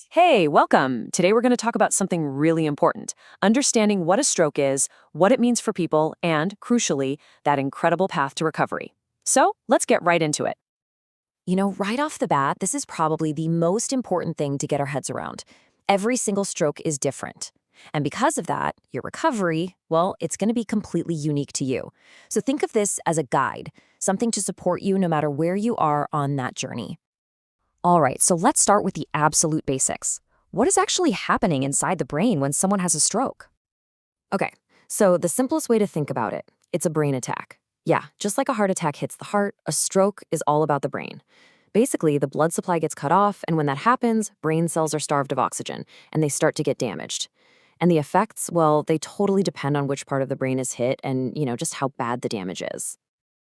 Hey, welcome. Today we're going to talk about something really important, understanding what a stroke is, what it means for people, and, crucially, that incredible path to recovery. So, let's get right into it. Right off the bat, this is probably the most important thing to get our heads around. Every single stroke is different. And because of that, your recovery, well, it's going to be completely unique to you. So think of this as a guide, something to support you no matter where you are on that journey. All right, so let's start with the absolute basics. What is actually happening inside the brain when someone has a stroke? Okay, so the simplest way to think about it, it's a brain attack. Yeah, just like a heart attack hits the heart, a stroke is all about the brain. Basically, the blood supply gets cut off, and when that happens, brain cells are starved of oxygen, and they start to get damaged. And the effects, well, they totally depend on which part of the brain is hit and, just how bad the damage is.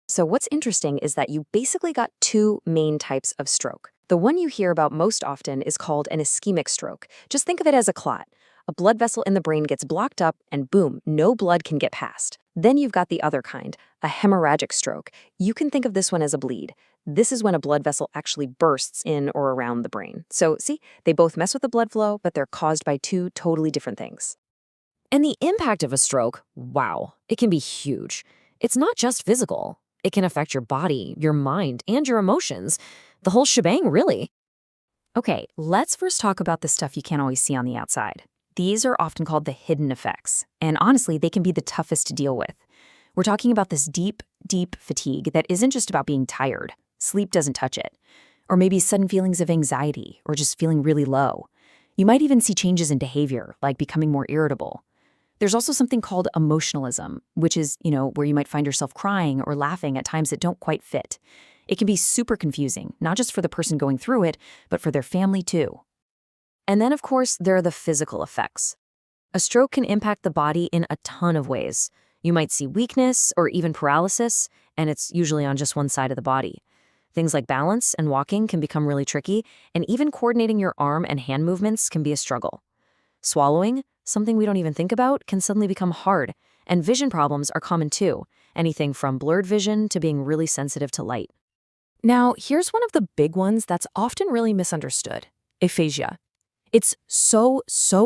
So what's interesting is that you basically got two main types of stroke. The one you hear about most often is called an ischemic stroke. Just think of it as a clot. A blood vessel in the brain gets blocked up and boom, no blood can get past. Then you've got the other kind, a hemorrhagic stroke. You can think of this one as a bleed. This is when a blood vessel actually bursts in or around the brain. So see, they both mess with the blood flow, but they're caused by two totally different things. And the impact of a stroke, wow, it can be huge. It's not just physical. It can affect your body, your mind, and your emotions. The whole shebang, really. Okay, let's first talk about the stuff you can't always see on the outside. These are often called the hidden effects, and honestly, they can be the toughest to deal with. We're talking about this deep, deep fatigue that isn't just about being tired. Sleep doesn't touch it. Or maybe sudden feelings of anxiety, or just feeling really low. You might even see changes in behavior, like becoming more irritable. There's also something called emotionalism, which is, where you might find yourself crying or laughing at times that don't quite fit. It can be super confusing, not just for the person going through it, but for their family too. And then, of course, there are the physical effects. A stroke can impact the body in a ton of ways. You might see weakness or even paralysis, and it's usually on just one side of the body. Things like balance and walking can become really tricky, and even coordinating your arm and hand movements can be a struggle. Swallowing, something we don't even think about, can suddenly become hard, and vision problems are common too, anything from blurred vision to being really sensitive to light. Now, here's one of the big ones that's often really misunderstood: aphasia. It's so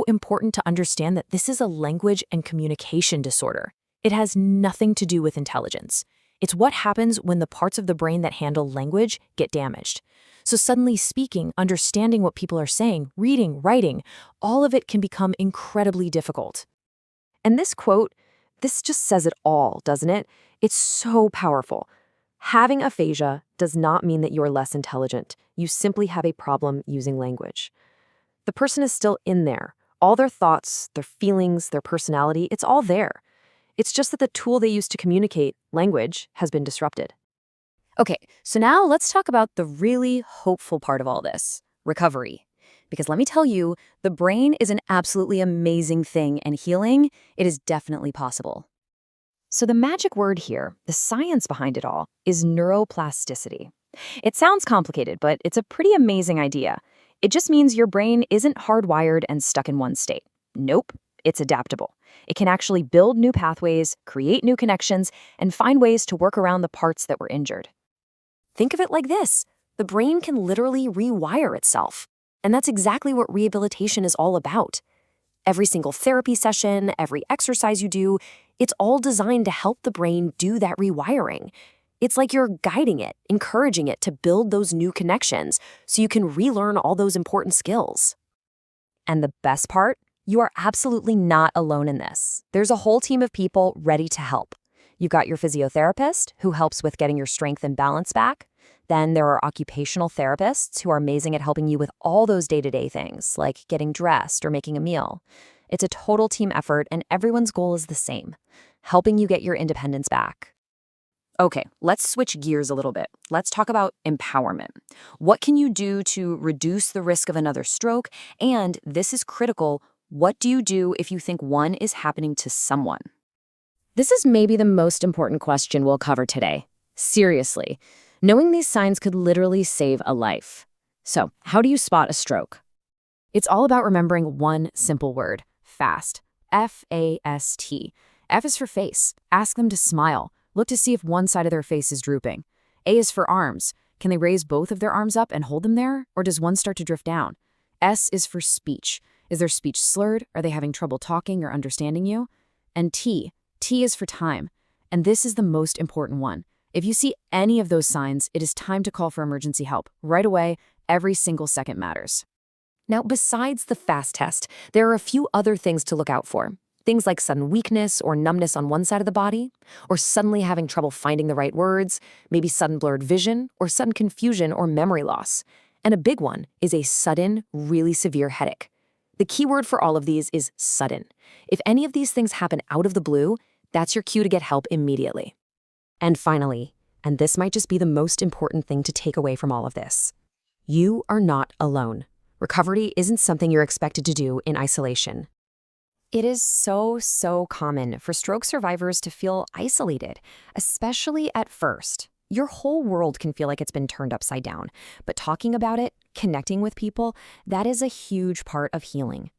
important to understand that this is a language and communication disorder. It has nothing to do with intelligence. It's what happens when the parts of the brain that handle language get damaged. So suddenly speaking, understanding what people are saying, reading, writing, all of it can become incredibly difficult. And this quote, this just says it all, doesn't it? It's so powerful. Having aphasia does not mean that you're less intelligent. You simply have a problem using language. The person is still in there. All their thoughts, their feelings, their personality, it's all there. It's just that the tool they use to communicate, language, has been disrupted. Okay, so now let's talk about the really hopeful part of all this, recovery. Because let me tell you, the brain is an absolutely amazing thing, and healing, it is definitely possible. So the magic word here, the science behind it all, is neuroplasticity. It sounds complicated, but it's a pretty amazing idea. It just means your brain isn't hardwired and stuck in one state. Nope, it's adaptable. It can actually build new pathways, create new connections, and find ways to work around the parts that were injured. Think of it like this: the brain can literally rewire itself. And that's exactly what rehabilitation is all about. Every single therapy session, every exercise you do, it's all designed to help the brain do that rewiring. It's like you're guiding it, encouraging it to build those new connections so you can relearn all those important skills. And the best part? You are absolutely not alone in this. There's a whole team of people ready to help. You've got your physiotherapist, who helps with getting your strength and balance back. Then there are occupational therapists who are amazing at helping you with all those day-to-day things, like getting dressed or making a meal. It's a total team effort, and everyone's goal is the same: helping you get your independence back. Okay, let's switch gears a little bit. Let's talk about empowerment. What can you do to reduce the risk of another stroke? And this is critical: what do you do if you think one is happening to someone? This is maybe the most important question we'll cover today. Seriously, knowing these signs could literally save a life. So, how do you spot a stroke? It's all about remembering one simple word: FAST. F-A-S-T. F is for face. Ask them to smile. Look to see if one side of their face is drooping. A is for arms. Can they raise both of their arms up and hold them there, or does one start to drift down? S is for speech. Is their speech slurred? Are they having trouble talking or understanding you? And T is for time. And this is the most important one. If you see any of those signs, it is time to call for emergency help. Right away, every single second matters. Now, besides the FAST test, there are a few other things to look out for. Things like sudden weakness or numbness on one side of the body, or suddenly having trouble finding the right words, maybe sudden blurred vision, or sudden confusion or memory loss. And a big one is a sudden, really severe headache. The key word for all of these is sudden. If any of these things happen out of the blue, that's your cue to get help immediately. And finally, and this might just be the most important thing to take away from all of this, you are not alone. Recovery isn't something you're expected to do in isolation. It is so common for stroke survivors to feel isolated, especially at first. Your whole world can feel like it's been turned upside down, but talking about it, connecting with people, that is a huge part of healing.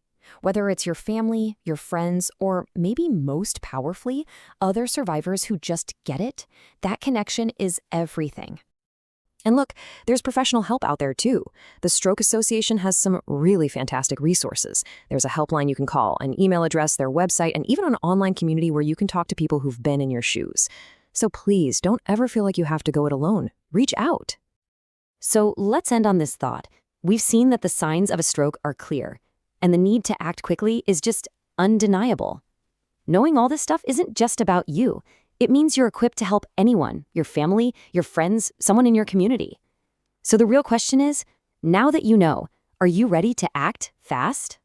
Whether it's your family, your friends, or maybe most powerfully, other survivors who just get it, that connection is everything. And look, there's professional help out there too. The Stroke Association has some really fantastic resources. There's a helpline you can call, an email address, their website, and even an online community where you can talk to people who've been in your shoes. So please, don't ever feel like you have to go it alone. Reach out. So let's end on this thought. We've seen that the signs of a stroke are clear, and the need to act quickly is just undeniable. Knowing all this stuff isn't just about you. It means you're equipped to help anyone, your family, your friends, someone in your community. So the real question is, now that you know, are you ready to act fast?